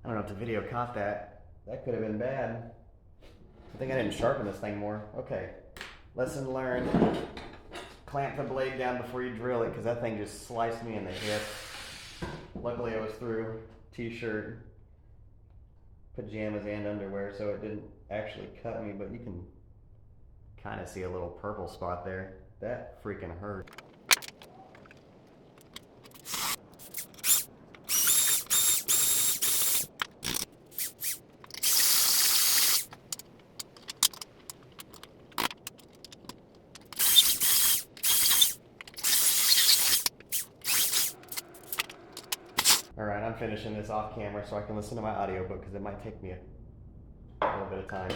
I don't know if the video caught that. That could have been bad. I think I didn't sharpen this thing more. Okay, lesson learned. Clamp the blade down before you drill it because that thing just sliced me in the hip. Luckily I was through t-shirt, pajamas, and underwear, so it didn't actually cut me, but you can kind of see a little purple spot there. That freaking hurt. Alright, I'm finishing this off camera so I can listen to my audiobook because it might take me a little bit of time.